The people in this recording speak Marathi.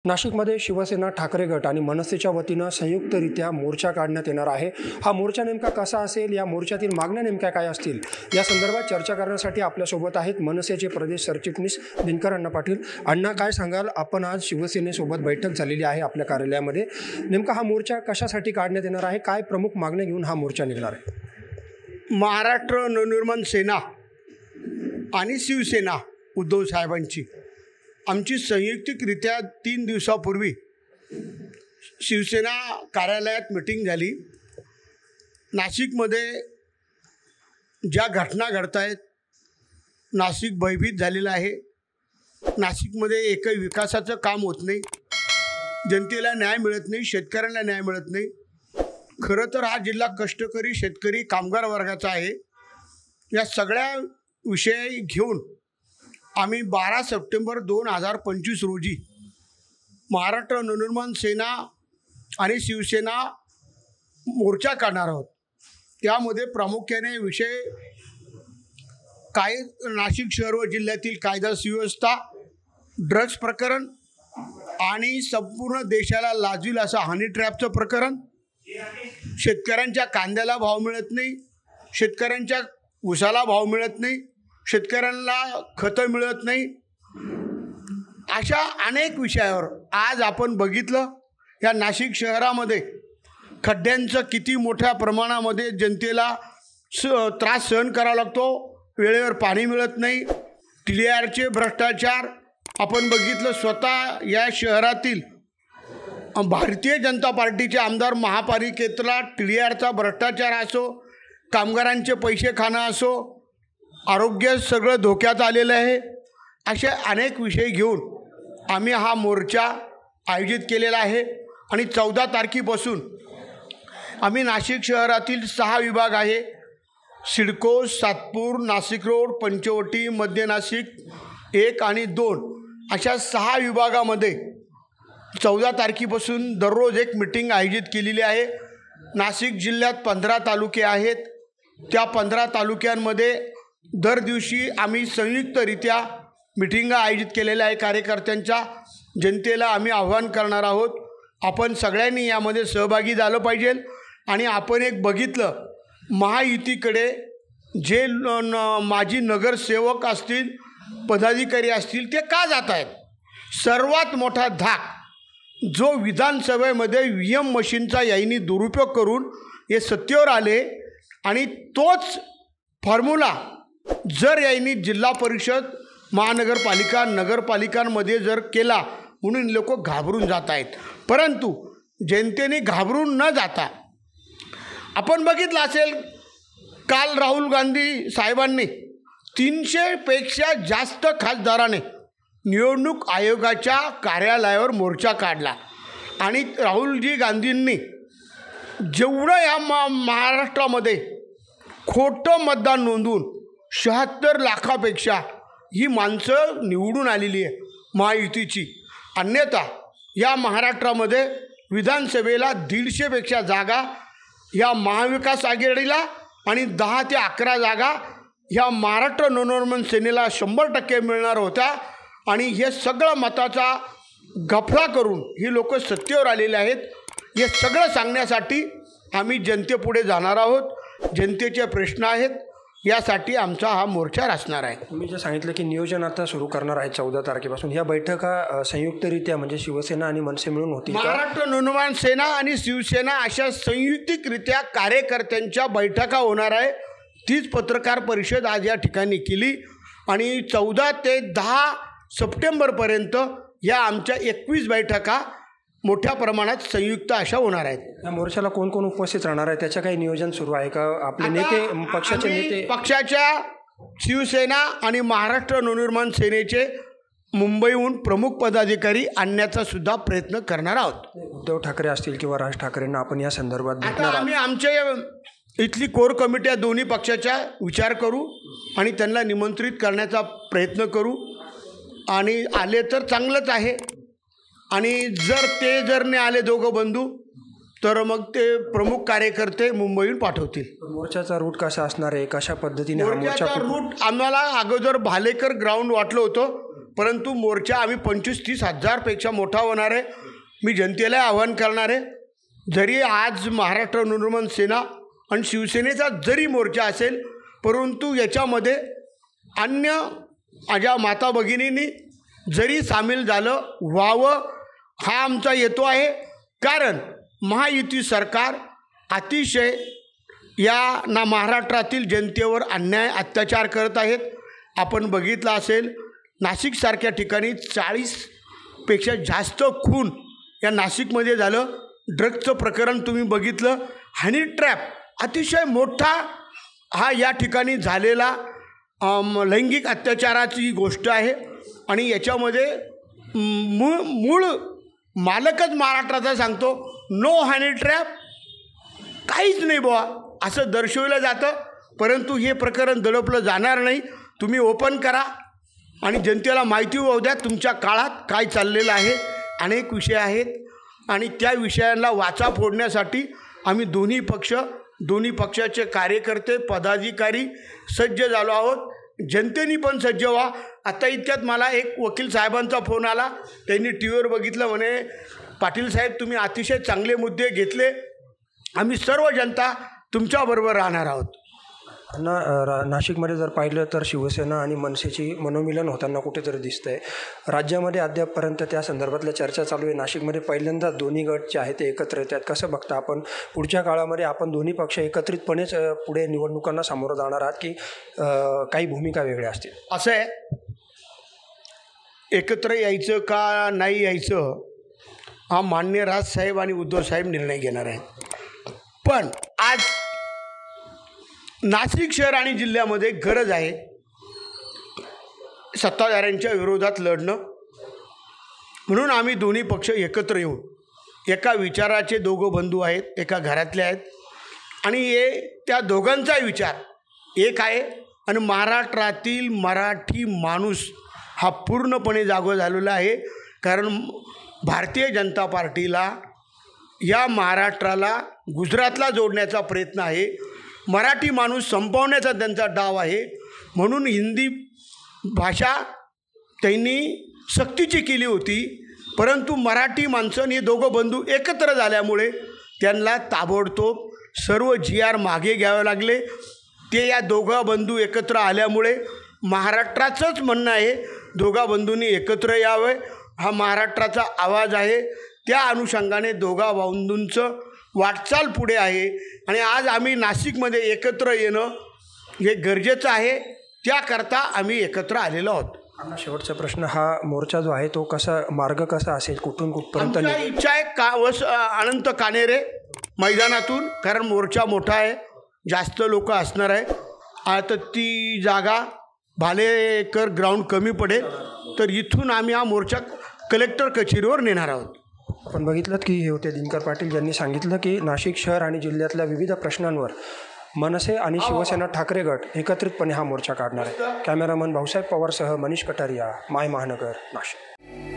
नाशिकमध्ये शिवसेना ठाकरे गट आणि मनसेच्या वतीनं संयुक्तरित्या मोर्चा काढण्यात येणार आहे। हा मोर्चा नेमका कसा असेल, या मोर्चातील मागण्या नेमक्या काय असतील, या संदर्भात चर्चा करण्यासाठी आपल्यासोबत आहेत मनसेचे प्रदेश सरचिटणीस दिनकर अण्णा पाटील। अण्णा, काय सांगाल? आपण आज शिवसेनेसोबत बैठक झालेली आहे आपल्या कार्यालयामध्ये। नेमका हा मोर्चा कशासाठी काढण्यात येणार आहे? काय प्रमुख मागण्या घेऊन हा मोर्चा निघणार आहे? महाराष्ट्र नवनिर्माण सेना आणि शिवसेना उद्धव साहेबांची आमची संयुक्तिकरित्या 3 दिवसापूर्वी शिवसेना कार्यालयात मीटिंग झाली। नाशिकमध्ये ज्या घटना घडत आहेत, नाशिक भयभीत झालेलं आहे। नाशिकमध्ये एकही विकासाचं काम होत नाही, जनतेला न्याय मिळत नाही, शेतकऱ्यांना न्याय मिळत नाही। खरं तर हा जिल्हा कष्टकरी शेतकरी कामगार वर्गाचा आहे। या सगळ्या विषय घेऊन आम्ही 12 सप्टेंबर 2025 रोजी महाराष्ट्र नवनिर्माण सेना आणि शिवसेना मोर्चा काढणार आहोत। त्यामध्ये प्रामुख्याने विषय काय, नाशिक शहर व जिल्ह्यातील कायदा सुव्यवस्था, ड्रग्ज प्रकरण आणि संपूर्ण देशाला लाजवील असं हनी ट्रॅपचं प्रकरण, शेतकऱ्यांच्या कांद्याला भाव मिळत नाही, शेतकऱ्यांच्या ऊसाला भाव मिळत नाही, शेतकऱ्यांना खतं मिळत नाही, अशा अनेक विषयावर आज आपण बघितलं। या नाशिक शहरामध्ये खड्ड्यांचं किती मोठ्या प्रमाणामध्ये जनतेला त्रास सहन करावा लागतो, वेळेवर पाणी मिळत नाही, TDRचे भ्रष्टाचार आपण बघितलं। स्वतः या शहरातील भारतीय जनता पार्टीचे आमदार महापालिकेतला TDRचा भ्रष्टाचार असो, कामगारांचे पैसे खाणं असो, आरोग्य सगळं धोक्यात आलेलं आहे। असे अनेक विषय घेऊन आम्ही हा मोर्चा आयोजित केलेला आहे आणि 14 तारखेपासून आम्ही नाशिक शहरातील 6 विभाग आहे, सिडको, सातपूर, नाशिक रोड, पंचवटी, मध्य नाशिक 1 आणि 2 अशा 6 विभागामध्ये 14 तारखेपासून दररोज एक मीटिंग आयोजित केलेली आहे। नाशिक जिल्ह्यात 15 तालुके आहेत। त्या 15 तालुक्यांमध्ये दर दिवशी आम्ही संयुक्तरित्या मिटिंगा आयोजित केलेल्या आहे कार्यकर्त्यांच्या। जनतेला आम्ही आव्हान करणार आहोत, आपण सगळ्यांनी यामध्ये सहभागी झालं पाहिजे। आणि आपण एक बघितलं, महायुतीकडे जे माजी नगरसेवक असतील, पदाधिकारी असतील, ते का जात आहेत? सर्वात मोठा धाक जो विधानसभेमध्ये VM मशीनचा यांनी दुरुपयोग करून हे सत्तेवर आले आणि तोच फॉर्म्युला जर यांनी जिल्हा परिषद, महानगरपालिका, नगरपालिकांमध्ये जर केला म्हणून लोक घाबरून जात आहेत। परंतु जनतेने घाबरून न जाता आपण बघितलं असेल, काल राहुल गांधी साहेबांनी 300 पेक्षा जास्त खासदाराने निवडणूक आयोगाच्या कार्यालयावर मोर्चा काढला आणि राहुलजी गांधींनी जेवढं या महाराष्ट्रामध्ये खोटं मतदान नोंदवून 76 लाखापेक्षा ही माणसं निवडून आलेली आहे महायुतीची। अन्यथा या महाराष्ट्रामध्ये विधानसभेला 150पेक्षा जागा या महाविकास आघाडीला आणि 10 ते 11 जागा ह्या महाराष्ट्र नवनिर्माण सेनेला 100% मिळणार होत्या। आणि हे सगळं मताचा गफला करून ही लोक सत्तेवर आलेले आहेत। हे सगळं सांगण्यासाठी आम्ही जनतेपुढे जाणार आहोत। जनतेचे प्रश्न आहेत, यासाठी आमचा हा मोर्चा असणार आहे। तुम्ही जे सांगितलं की नियोजन आता सुरू करणार आहे 14 तारखेपासून, या बैठका संयुक्तरित्या म्हणजे शिवसेना आणि मनसे मिळून होतील? महाराष्ट्र नवनिर्माण सेना आणि शिवसेना अशा संयुक्तिकरित्या कार्यकर्त्यांच्या बैठका होणार आहे। तीच पत्रकार परिषद आज या ठिकाणी केली आणि 14 ते 10 सप्टेंबरपर्यंत या आमच्या 21 बैठका मोठ्या प्रमाणात संयुक्त अशा होणार आहेत। या मोर्चाला कोण कोण उपस्थित राहणार आहे, त्याचं काही नियोजन सुरू आहे का? आपले नेते, पक्षाचे नेते, पक्षाच्या शिवसेना आणि महाराष्ट्र नवनिर्माण सेनेचे मुंबईहून प्रमुख पदाधिकारी आणण्याचा सुद्धा प्रयत्न करणार आहोत। उद्धव ठाकरे असतील किंवा राज ठाकरेंना आपण या संदर्भात भेटणार? आम्ही आमच्या इथली कोर कमिट्या दोन्ही पक्षाच्या विचार करू आणि त्यांना निमंत्रित करण्याचा प्रयत्न करू आणि आले तर चांगलंच आहे। आणि जर नाही आले दोघं बंधू, तर मग ते प्रमुख कार्यकर्ते मुंबईहून पाठवतील। मोर्चाचा रूट कसा असणार आहे, कशा पद्धतीने मोर्चाचा रूट आम्हाला अगोदर भालेकर ग्राउंड वाटलं होतं, परंतु मोर्चा आम्ही 25-30 हजारपेक्षा मोठा होणार आहे. मी जनतेला आवाहन करणार आहे, जरी आज महाराष्ट्र नवनिर्माण सेना आणि शिवसेनेचा जरी मोर्चा असेल, परंतु याच्यामध्ये अन्य माझ्या माता भगिनींनी जरी सामील झालं व्हावं हा आमचा हेतू आहे. कारण महायुती सरकार अतिशय या महाराष्ट्रातील जनतेवर अन्याय अत्याचार करत आहेत. आपण बघितलं असेल, नाशिकसारख्या ठिकाणी 40पेक्षा जास्त खून या नाशिकमध्ये झालं. ड्रग्जचं प्रकरण तुम्ही बघितलं. हनी ट्रॅप अतिशय मोठा हा या ठिकाणी झालेला लैंगिक अत्याचाराची गोष्ट आहे. आणि याच्यामध्ये मूळ मालकच महाराष्ट्राचा सांगतो नो हनी ट्रॅप, काहीच नाही बुवा असं दर्शवलं जातं. परंतु हे प्रकरण दडपलं जाणार नाही. तुम्ही ओपन करा आणि जनतेला माहिती होऊ द्या तुमच्या काळात काय चाललेलं आहे. अनेक विषय आहेत आणि त्या विषयांना वाचा फोडण्यासाठी आम्ही दोन्ही पक्षाचे कार्यकर्ते पदाधिकारी सज्ज झालो आहोत. जनतेने पण सज्ज व्हा. आता इतक्यात मला एक वकील साहेबांचा फोन आला. त्यांनी टी व्हीवर बघितलं, म्हणे पाटील साहेब तुम्ही अतिशय चांगले मुद्दे घेतले, आम्ही सर्व जनता तुमच्याबरोबर राहणार आहोत. नाशिकमध्ये जर पाहिलं तर शिवसेना आणि मनसेची मनोमिलन होताना कुठेतरी दिसतंय. राज्यामध्ये अद्यापपर्यंत त्या संदर्भातल्या चर्चा चालू आहे. नाशिकमध्ये पहिल्यांदा दोन्ही गट जे आहेत ते एकत्र येतात. कसं बघता आपण पुढच्या काळामध्ये आपण दोन्ही पक्ष एकत्रितपणेच पुढे निवडणुकांना सामोरं जाणार आहात की काही भूमिका वेगळ्या असतील? असं आहे, एकत्र यायचं का नाही यायचं हा माननीय राजसाहेब आणि उद्धवसाहेब निर्णय घेणार आहे. पण आज नाशिक शहर आणि जिल्ह्यामध्ये गरज आहे सत्ताधाऱ्यांच्या विरोधात लढणं. म्हणून आम्ही दोन्ही पक्ष एकत्र येऊन, एका विचाराचे दोघं बंधू आहेत, एका घरातले आहेत आणि त्या दोघांचा विचार एक आहे. आणि महाराष्ट्रातील मराठी माणूस हा पूर्णपणे जागो झालेला आहे. कारण भारतीय जनता पार्टीला या महाराष्ट्राला गुजरातला जोडण्याचा प्रयत्न आहे. मराठी माणूस संपवण्याचा त्यांचा डाव आहे. म्हणून हिंदी भाषा त्यांनी सक्तीची केली होती. परंतु मराठी माणसं हे दोघं बंधू एकत्र झाल्यामुळे त्यांना ताबडतोब सर्व GR मागे घ्यावे लागले. ते या दोघा बंधू एकत्र आल्यामुळे महाराष्ट्राचंच म्हणणं आहे दोघा बंधूंनी एकत्र यावे, हा महाराष्ट्राचा आवाज आहे. त्या अनुषंगाने दोघा बंधूंचं वाटचाल पुढे आहे. आणि आज आम्ही नाशिकमध्ये एकत्र येणं हे गरजेचं आहे. त्याकरता आम्ही एकत्र आलेलो आहोत. शेवटचा प्रश्न, हा मोर्चा जो आहे तो मार्ग कसा असेल, कुठून कुठपर्यंत? इच्छा आहे अनंत कानेरे मैदानातून, कारण मोर्चा मोठा आहे, जास्त लोक असणार आहे. आता ती जागा भालेकर ग्राउंड कमी पडेल, तर इथून आम्ही हा मोर्चा कलेक्टर कचेरीवर नेणार आहोत. आपण बघितलं की हे होते दिनकर पाटील, ज्यांनी सांगितलं की नाशिक शहर आणि जिल्ह्यातल्या विविध प्रश्नांवर मनसे आणि शिवसेना ठाकरे गट एकत्रितपणे हा मोर्चा काढणार आहे. कॅमेरामन भाऊसाहेब पवारसह मनीष कटारिया, माय महानगर, नाशिक.